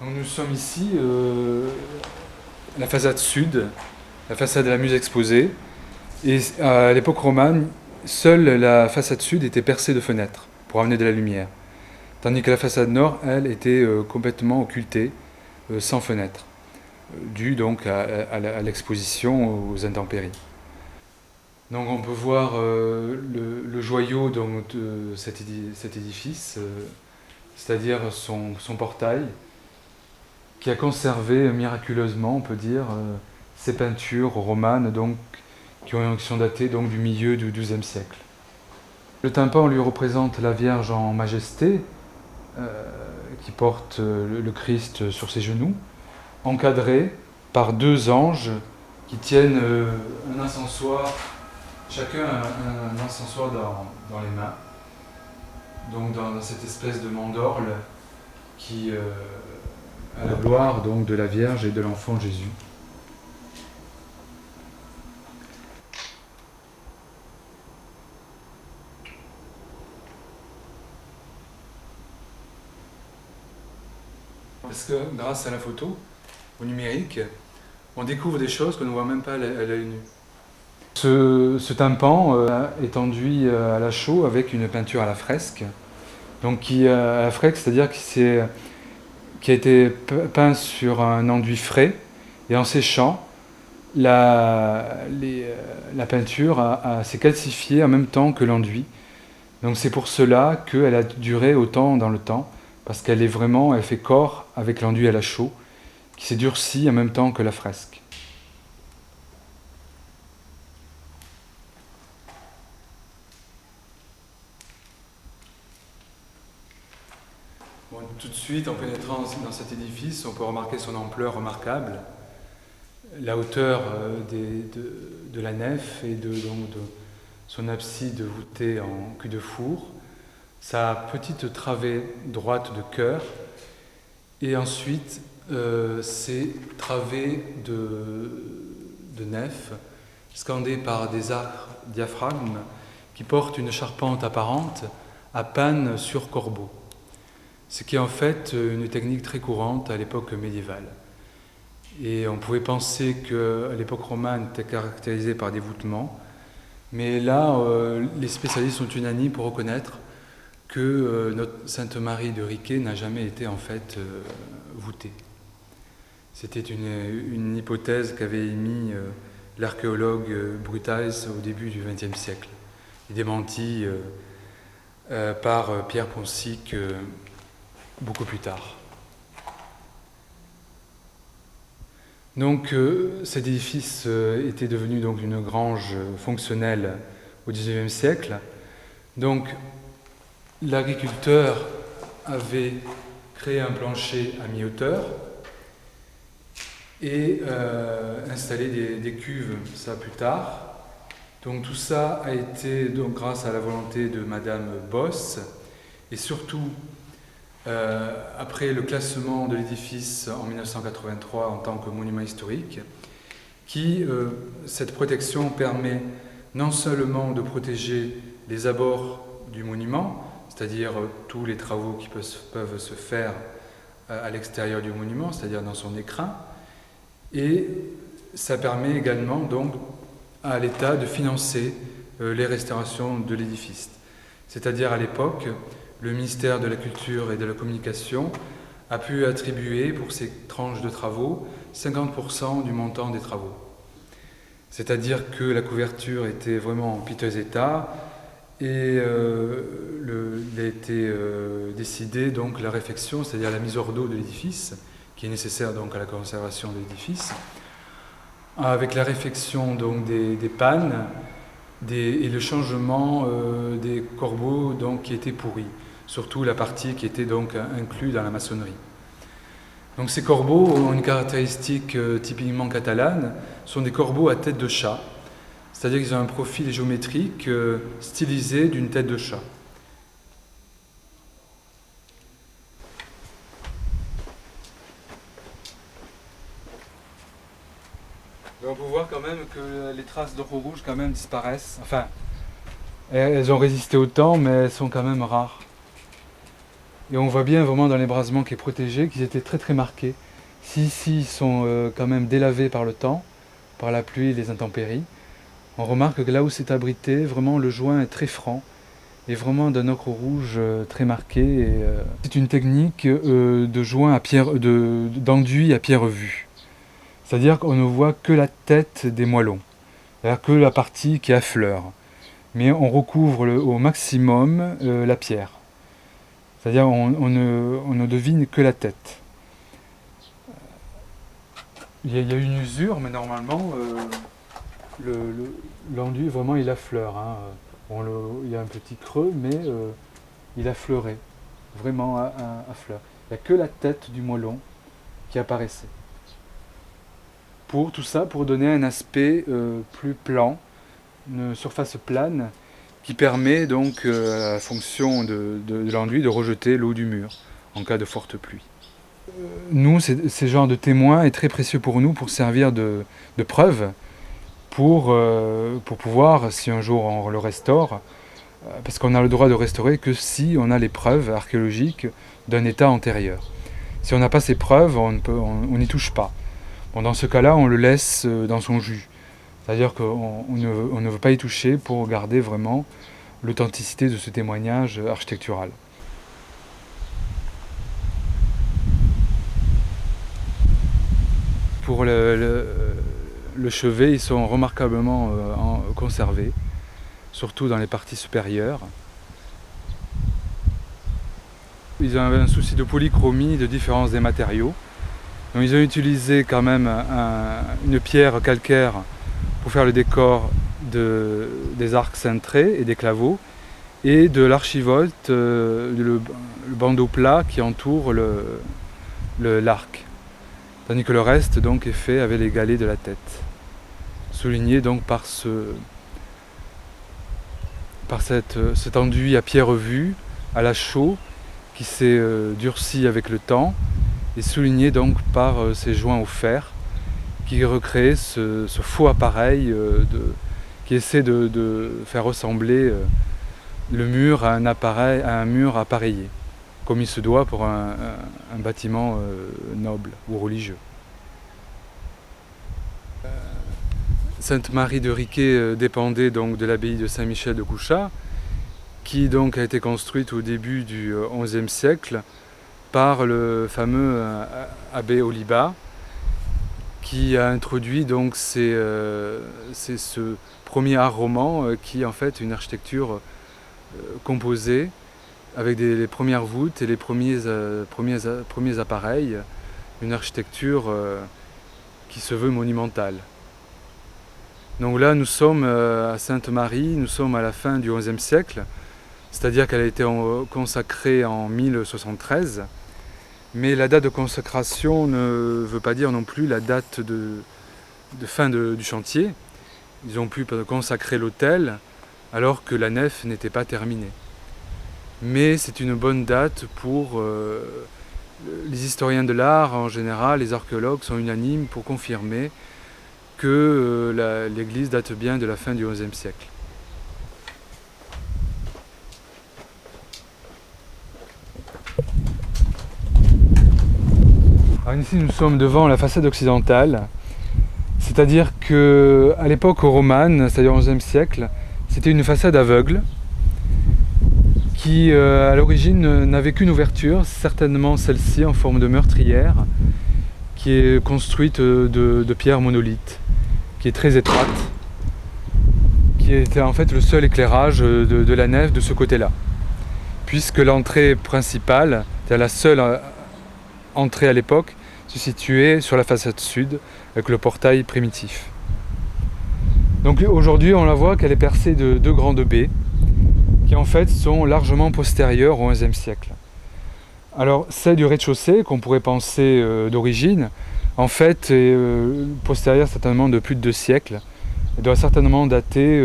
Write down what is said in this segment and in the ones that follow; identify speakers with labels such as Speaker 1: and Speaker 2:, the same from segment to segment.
Speaker 1: Donc nous sommes ici, la façade sud, la façade de la Muse exposée. Et à l'époque romane, seule la façade sud était percée de fenêtres pour amener de la lumière. Tandis que la façade nord, elle, était complètement occultée, sans fenêtres, dû donc à l'exposition aux intempéries. Donc on peut voir le joyau donc, de cet édifice, c'est-à-dire son portail, qui a conservé miraculeusement, on peut dire, ces peintures romanes donc, qui sont datées donc, du milieu du XIIe siècle. Le tympan lui représente la Vierge en majesté, qui porte le Christ sur ses genoux, encadré par deux anges qui tiennent un encensoir, chacun un encensoir dans les mains, donc dans cette espèce de mandorle qui à la gloire donc, de la Vierge et de l'enfant Jésus. Parce que grâce à la photo, au numérique, on découvre des choses qu'on ne voit même pas à l'œil nu. Ce tympan est enduit à la chaux avec une peinture à la fresque, donc qui à la fresque, c'est-à-dire qui a été peint sur un enduit frais, et en séchant, la peinture s'est calcifiée en même temps que l'enduit. Donc c'est pour cela qu'elle a duré autant dans le temps, parce elle fait corps avec l'enduit à la chaux, qui s'est durci en même temps que la fresque. Bon, tout de suite, en pénétrant dans cet édifice, on peut remarquer son ampleur remarquable, la hauteur de la nef et de son abside voûtée en cul de four, sa petite travée droite de chœur, et ensuite ces travées de nef scandées par des arcs diaphragmes qui portent une charpente apparente à panne sur corbeau, ce qui est en fait une technique très courante à l'époque médiévale. Et on pouvait penser que l'époque romane était caractérisée par des voûtements, mais là, les spécialistes sont unanimes pour reconnaître que notre Sainte Marie de Riquet n'a jamais été en fait voûtée. C'était une hypothèse qu'avait émise l'archéologue Brutaes au début du XXe siècle, et démentie par Pierre Ponsic beaucoup plus tard. Donc cet édifice était devenu donc une grange fonctionnelle au XIXe siècle. Donc l'agriculteur avait créé un plancher à mi-hauteur et installé des cuves, ça plus tard. Donc tout ça a été donc, grâce à la volonté de Madame Bosse et surtout après le classement de l'édifice en 1983 en tant que monument historique, cette protection permet non seulement de protéger les abords du monument, c'est-à-dire tous les travaux qui peuvent se faire à l'extérieur du monument, c'est-à-dire dans son écrin, et ça permet également donc à l'État de financer les restaurations de l'édifice. C'est-à-dire à l'époque, le ministère de la Culture et de la Communication a pu attribuer pour ces tranches de travaux 50% du montant des travaux. C'est-à-dire que la couverture était vraiment en piteux état et il a été décidé donc la réfection, c'est-à-dire la mise hors d'eau de l'édifice, qui est nécessaire donc à la conservation de l'édifice, avec la réfection donc des pannes et le changement des corbeaux donc, qui étaient pourris, surtout la partie qui était donc inclue dans la maçonnerie. Donc ces corbeaux ont une caractéristique typiquement catalane, sont des corbeaux à tête de chat, c'est-à-dire qu'ils ont un profil géométrique stylisé d'une tête de chat. On peut voir quand même que les traces d'or rouge quand même disparaissent. Enfin, elles ont résisté au temps, mais elles sont quand même rares. Et on voit bien vraiment dans l'ébrasement qui est protégé qu'ils étaient très très marqués. Ici, ils sont quand même délavés par le temps, par la pluie et les intempéries. On remarque que là où c'est abrité, vraiment le joint est très franc et vraiment d'un ocre rouge très marqué. C'est une technique de joint à pierre, d'enduit à pierre vue. C'est-à-dire qu'on ne voit que la tête des moellons, c'est-à-dire que la partie qui affleure. Mais on recouvre au maximum la pierre. C'est-à-dire on ne devine que la tête. Il y a une usure, mais normalement, l'enduit, vraiment, il affleure. Hein. Il y a un petit creux, mais il affleurait, vraiment à fleur. Il n'y a que la tête du moellon qui apparaissait. Tout ça pour donner un aspect plus plan, une surface plane, qui permet donc à la fonction de l'enduit de rejeter l'eau du mur en cas de forte pluie. Nous, ces genres de témoins est très précieux pour nous pour servir de preuve pour pouvoir, si un jour on le restaure, parce qu'on a le droit de restaurer que si on a les preuves archéologiques d'un état antérieur. Si on n'a pas ces preuves, on n'y touche pas. Bon, dans ce cas-là, on le laisse dans son jus. C'est-à-dire qu'on ne veut pas y toucher pour garder vraiment l'authenticité de ce témoignage architectural. Pour le chevet, ils sont remarquablement conservés, surtout dans les parties supérieures. Ils avaient un souci de polychromie, de différence des matériaux. Donc ils ont utilisé quand même une pierre calcaire pour faire le décor des arcs cintrés et des claveaux, et de l'archivolte, le bandeau plat qui entoure l'arc. Tandis que le reste donc, est fait avec les galets de la tête, souligné donc par cet enduit à pierre vue, à la chaux, qui s'est durci avec le temps, et souligné donc par ces joints au fer, qui recréent ce faux appareil qui essaie de faire ressembler le mur à un mur appareillé, comme il se doit pour un bâtiment noble ou religieux. Sainte-Marie de Riquet dépendait donc de l'abbaye de Saint-Michel de Couchat, qui donc a été construite au début du XIe siècle par le fameux abbé Oliba, qui a introduit donc ce premier art roman qui est en fait une architecture composée avec les premières voûtes et les premiers appareils, une architecture qui se veut monumentale. Donc là, nous sommes à Sainte-Marie, nous sommes à la fin du XIe siècle, c'est-à-dire qu'elle a été consacrée en 1073, mais la date de consacration ne veut pas dire non plus la date de fin du chantier. Ils ont pu consacrer l'autel alors que la nef n'était pas terminée. Mais c'est une bonne date pour les historiens de l'art en général, les archéologues sont unanimes pour confirmer que l'église date bien de la fin du XIe siècle. Alors ici nous sommes devant la façade occidentale, c'est-à-dire qu'à l'époque romane, c'est-à-dire au XIe siècle, c'était une façade aveugle qui à l'origine n'avait qu'une ouverture, certainement celle-ci en forme de meurtrière, qui est construite de pierre monolithe, qui est très étroite, qui était en fait le seul éclairage de la nef de ce côté-là. Puisque l'entrée principale, c'est-à-dire la seule entrée à l'époque, se situait sur la façade sud, avec le portail primitif. Donc aujourd'hui, on la voit qu'elle est percée de deux grandes baies, qui en fait sont largement postérieures au XIe siècle. Alors celle du rez-de-chaussée, qu'on pourrait penser d'origine, en fait est postérieure certainement de plus de 2 siècles. Elle doit certainement dater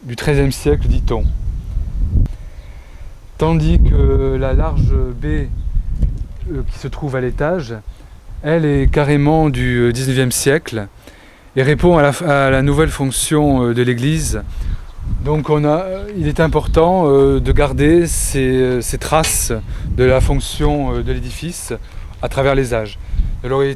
Speaker 1: du XIIIe siècle, dit-on. Tandis que la large baie qui se trouve à l'étage, elle est carrément du XIXe siècle et répond à la nouvelle fonction de l'église Donc il est important de garder ces traces de la fonction de l'édifice à travers les âges. Il aurait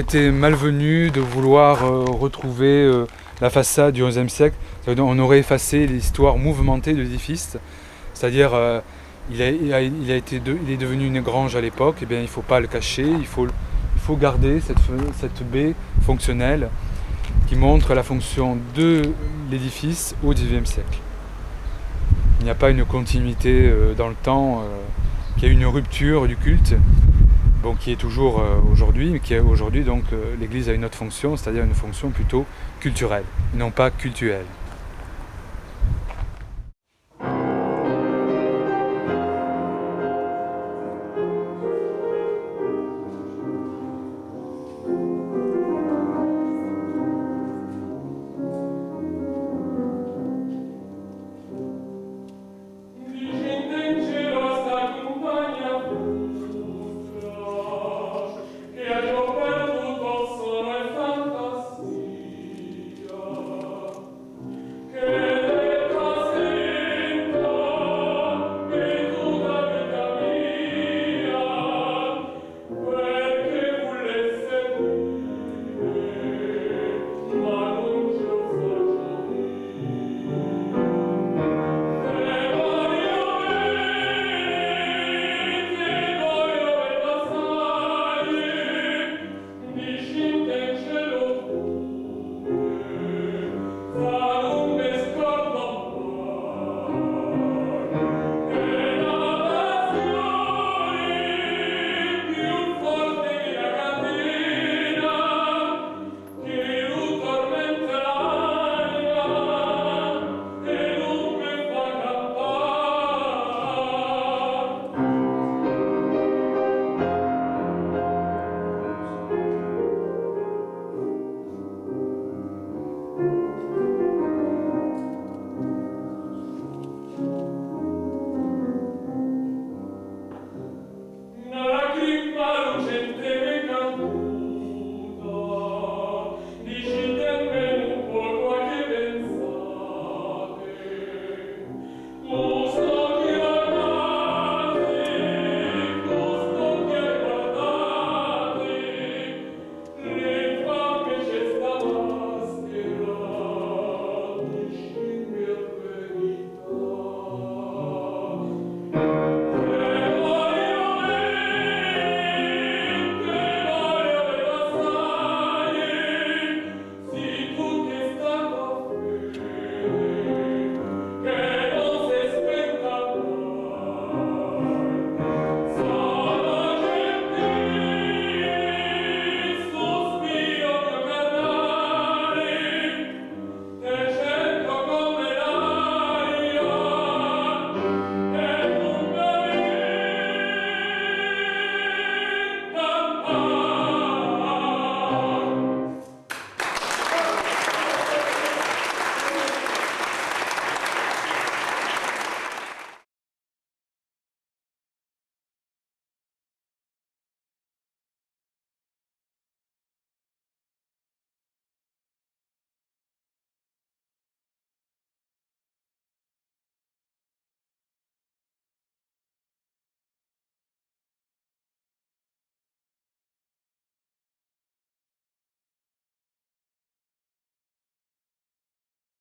Speaker 1: été malvenu de vouloir retrouver la façade du XIe siècle. On aurait effacé l'histoire mouvementée de l'édifice, c'est-à-dire il est devenu une grange à l'époque, et bien il ne faut pas le cacher, il faut garder cette baie fonctionnelle qui montre la fonction de l'édifice au XIXe siècle. Il n'y a pas une continuité dans le temps, qu'il y a une rupture du culte, bon, qui est toujours aujourd'hui, mais qui est aujourd'hui donc l'Église a une autre fonction, c'est-à-dire une fonction plutôt culturelle, non pas cultuelle.